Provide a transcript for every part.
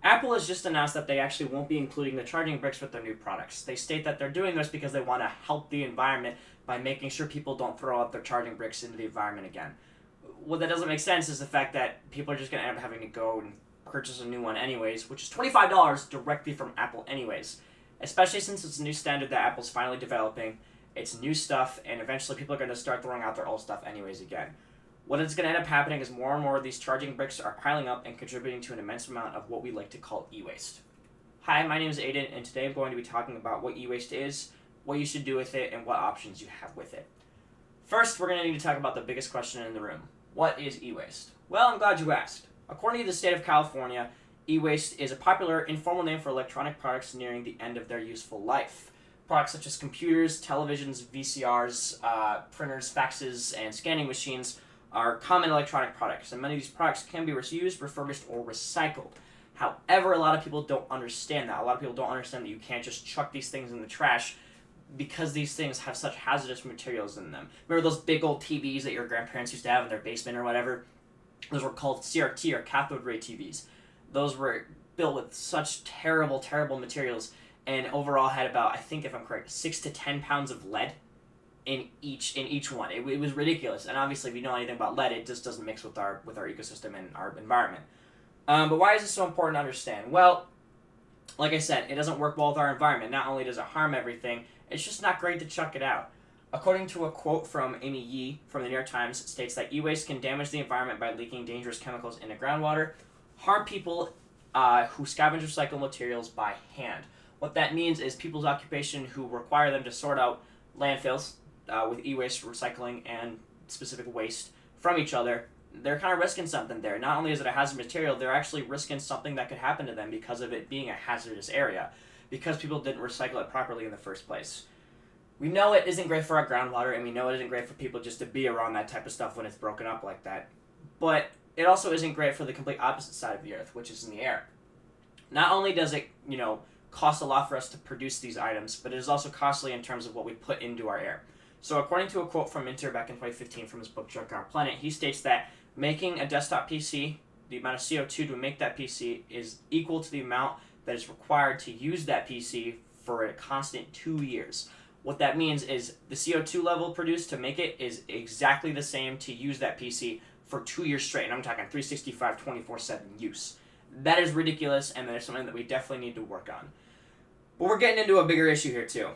Apple has just announced that they actually won't be including the charging bricks with their new products. They state that they're doing this because they want to help the environment by making sure people don't throw out their charging bricks into the environment again. What that doesn't make sense is the fact that people are just going to end up having to go and purchase a new one anyways, which is $25 directly from Apple anyways. Especially since it's a new standard that Apple's finally developing. It's new stuff, and eventually people are going to start throwing out their old stuff anyways again. What is going to end up happening is more and more of these charging bricks are piling up and contributing to an immense amount of what we like to call e-waste. Hi, my name is Aiden, and today I'm going to be talking about what e-waste is, what you should do with it, and what options you have with it. First, we're going to need to talk about the biggest question in the room. What is e-waste? Well, I'm glad you asked. According to the state of California, e-waste is a popular, informal name for electronic products nearing the end of their useful life. Products such as computers, televisions, VCRs, printers, faxes, and scanning machines are common electronic products, and many of these products can be reused, refurbished, or recycled. However, a lot of people don't understand that. A lot of people don't understand that you can't just chuck these things in the trash because these things have such hazardous materials in them. Remember those big old TVs that your grandparents used to have in their basement or whatever? Those were called CRT, or cathode ray TVs. Those were built with such terrible, terrible materials, and overall had about, I think if I'm correct, 6 to 10 pounds of lead in each one. It was ridiculous, and obviously if you know anything about lead, it just doesn't mix with our ecosystem and our environment. But why is this so important to understand? Well, like I said, it doesn't work well with our environment. Not only does it harm everything, it's just not great to chuck it out. According to a quote from Amy Yee from the New York Times, it states that e-waste can damage the environment by leaking dangerous chemicals into groundwater, harm people who scavenge recycled materials by hand. What that means is people's occupation who require them to sort out landfills with e-waste, recycling, and specific waste from each other. They're kind of risking something there. Not only is it a hazardous material, they're actually risking something that could happen to them because of it being a hazardous area, because people didn't recycle it properly in the first place. We know it isn't great for our groundwater, and we know it isn't great for people just to be around that type of stuff when it's broken up like that. But it also isn't great for the complete opposite side of the earth, which is in the air. Not only does it, cost a lot for us to produce these items, but it is also costly in terms of what we put into our air. So according to a quote from Minter back in 2015 from his book Junkyard, he states that making a desktop PC, the amount of CO2 to make that PC is equal to the amount that is required to use that PC for a constant 2 years. What that means is the CO2 level produced to make it is exactly the same to use that PC for 2 years straight, and I'm talking 365, 24/7 use. That is ridiculous, and that is something that we definitely need to work on. But we're getting into a bigger issue here too.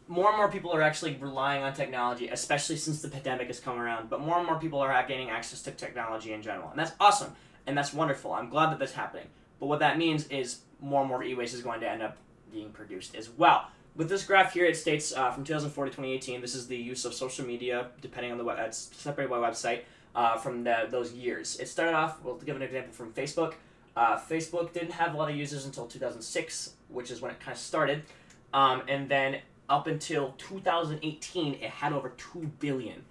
More and more people are actually relying on technology, especially since the pandemic has come around, but more and more people are gaining access to technology in general. And that's awesome, and that's wonderful. I'm glad that that's happening. But what that means is more and more e-waste is going to end up being produced as well. With this graph here, it states from 2004 to 2018, this is the use of social media, depending on it's separated by website, from those years. It started off, to give an example from Facebook. Facebook didn't have a lot of users until 2006, which is when it kind of started. And then up until 2018, it had over 2 billion.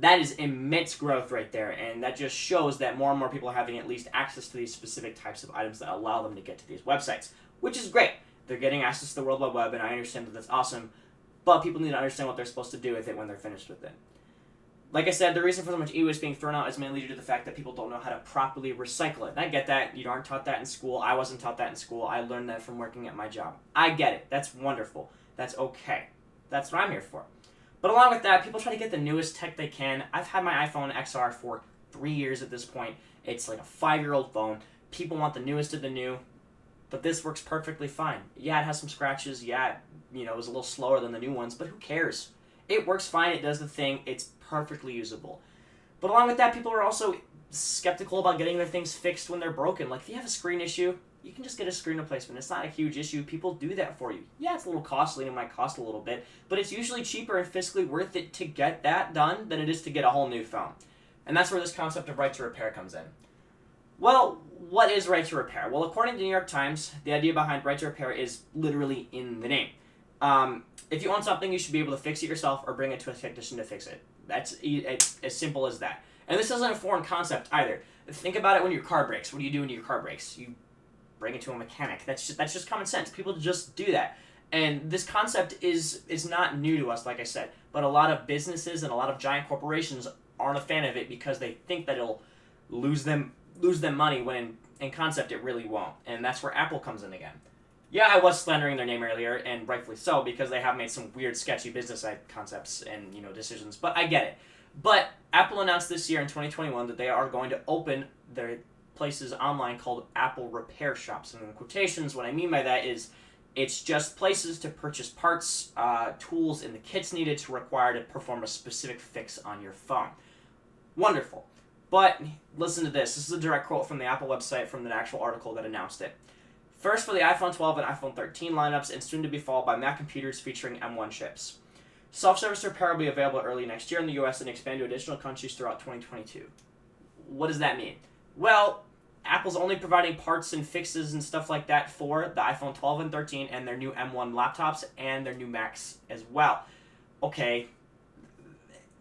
That is immense growth right there, and that just shows that more and more people are having at least access to these specific types of items that allow them to get to these websites, which is great. They're getting access to the World Wide Web, and I understand that that's awesome, but people need to understand what they're supposed to do with it when they're finished with it. Like I said, the reason for so much e-waste being thrown out is mainly due to the fact that people don't know how to properly recycle it. And I get that. You aren't taught that in school. I wasn't taught that in school. I learned that from working at my job. I get it. That's wonderful. That's okay. That's what I'm here for. But along with that, people try to get the newest tech they can. I've had my iPhone XR for 3 years at this point. It's like a 5-year-old phone. People want the newest of the new, but this works perfectly fine. Yeah, it has some scratches. Yeah, it was a little slower than the new ones, but who cares? It works fine. It does the thing. It's perfectly usable. But along with that, people are also skeptical about getting their things fixed when they're broken. Like, if you have a screen issue, you can just get a screen replacement. It's not a huge issue. People do that for you. Yeah, it's a little costly and it might cost a little bit, but it's usually cheaper and fiscally worth it to get that done than it is to get a whole new phone. And that's where this concept of right to repair comes in. Well, what is right to repair? Well, according to the New York Times, the idea behind right to repair is literally in the name. If you own something, you should be able to fix it yourself or bring it to a technician to fix it. It's as simple as that. And this isn't a foreign concept either. Think about it when your car breaks. What do you do when your car breaks? You bring it to a mechanic. That's just common sense. People just do that. And this concept is not new to us, like I said. But a lot of businesses and a lot of giant corporations aren't a fan of it because they think that it'll lose them money when in concept, it really won't. And that's where Apple comes in again. Yeah, I was slandering their name earlier, and rightfully so, because they have made some weird, sketchy business concepts and, decisions, but I get it. But Apple announced this year in 2021 that they are going to open their places online called Apple Repair Shops. And in quotations, what I mean by that is it's just places to purchase parts, tools, and the kits needed to require to perform a specific fix on your phone. Wonderful. But listen to this. This is a direct quote from the Apple website from the actual article that announced it. First for the iPhone 12 and iPhone 13 lineups, and soon to be followed by Mac computers featuring M1 chips. Self-service repair will be available early next year in the US and expand to additional countries throughout 2022. What does that mean? Well, Apple's only providing parts and fixes and stuff like that for the iPhone 12 and 13 and their new M1 laptops and their new Macs as well. Okay,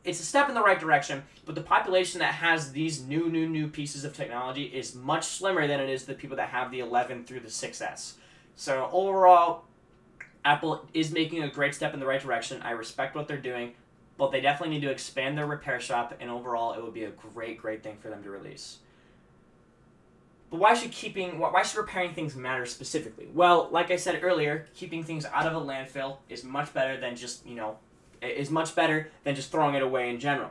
it's a step in the right direction, but the population that has these new pieces of technology is much slimmer than it is the people that have the 11 through the 6S. So overall, Apple is making a great step in the right direction. I respect what they're doing, but they definitely need to expand their repair shop, and overall, it would be a great thing for them to release. But why should repairing things matter specifically? Well, like I said earlier, keeping things out of a landfill is much better than just, throwing it away in general.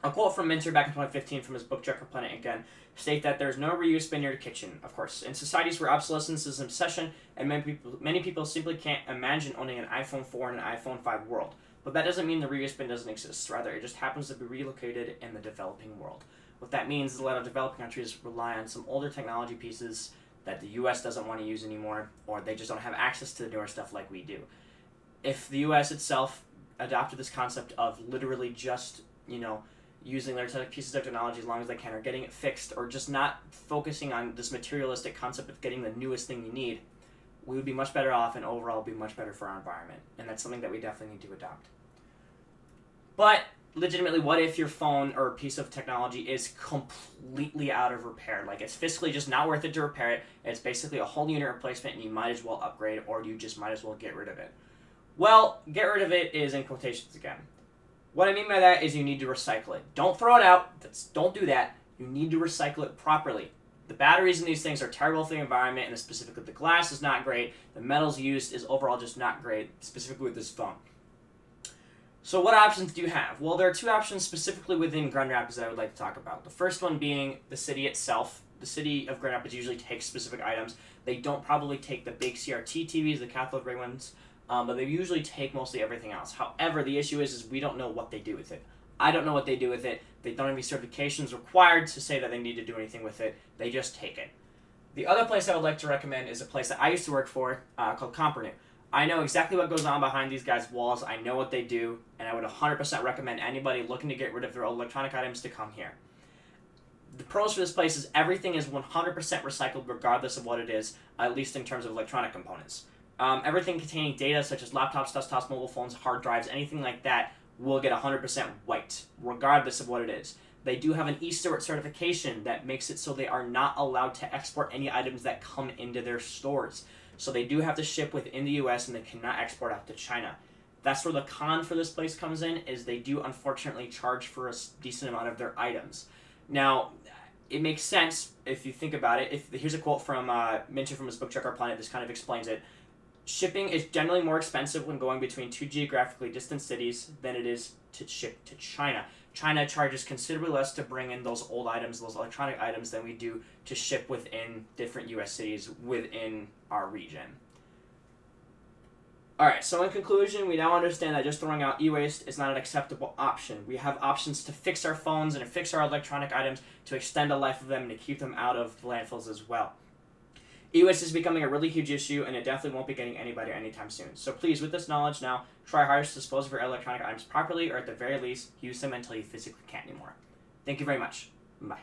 A quote from Minter back in 2015 from his book Junkyard Planet again state that there's no reuse bin near the kitchen, of course. In societies where obsolescence is an obsession, and many people simply can't imagine owning an iPhone 4 and an iPhone 5 world. But that doesn't mean the reuse bin doesn't exist. Rather, it just happens to be relocated in the developing world. What that means is a lot of developing countries rely on some older technology pieces that the US doesn't want to use anymore, or they just don't have access to the newer stuff like we do. If the US itself adopted this concept of literally just, using their pieces of technology as long as they can, or getting it fixed, or just not focusing on this materialistic concept of getting the newest thing you need, we would be much better off and overall be much better for our environment. And that's something that we definitely need to adopt. But legitimately, what if your phone or piece of technology is completely out of repair? Like, it's fiscally just not worth it to repair it. It's basically a whole unit replacement, and you might as well upgrade, or you just might as well get rid of it. Well, get rid of it is in quotations again. What I mean by that is you need to recycle it. Don't throw it out. Don't do that. You need to recycle it properly. The batteries in these things are terrible for the environment, and specifically the glass is not great. The metals used is overall just not great, specifically with this phone. So what options do you have? Well, there are two options specifically within Grand Rapids that I would like to talk about. The first one being the city itself. The city of Grand Rapids usually takes specific items. They don't probably take the big CRT TVs, the cathode ray ones, but they usually take mostly everything else. However, the issue is we don't know what they do with it. I don't know what they do with it. They don't have any certifications required to say that they need to do anything with it. They just take it. The other place I would like to recommend is a place that I used to work for called Compernu. I know exactly what goes on behind these guys' walls. I know what they do, and I would 100% recommend anybody looking to get rid of their old electronic items to come here. The pros for this place is everything is 100% recycled regardless of what it is, at least in terms of electronic components. Everything containing data such as laptops, desktops, mobile phones, hard drives, anything like that will get 100% wiped, regardless of what it is. They do have an eSteward certification that makes it so they are not allowed to export any items that come into their stores. So they do have to ship within the US and they cannot export out to China. That's where the con for this place comes in, is they do unfortunately charge for a decent amount of their items. Now, it makes sense if you think about it. Here's a quote from Minter from his book Junkyard Planet. This kind of explains it. Shipping is generally more expensive when going between two geographically distant cities than it is to ship to China. China charges considerably less to bring in those old items, those electronic items, than we do to ship within different US cities within our region. Alright, so in conclusion, we now understand that just throwing out e-waste is not an acceptable option. We have options to fix our phones and to fix our electronic items, to extend the life of them, and to keep them out of landfills as well. E-waste is becoming a really huge issue, and it definitely won't be getting any better anytime soon. So please, with this knowledge now, try hardest to dispose of your electronic items properly, or at the very least, use them until you physically can't anymore. Thank you very much. Bye.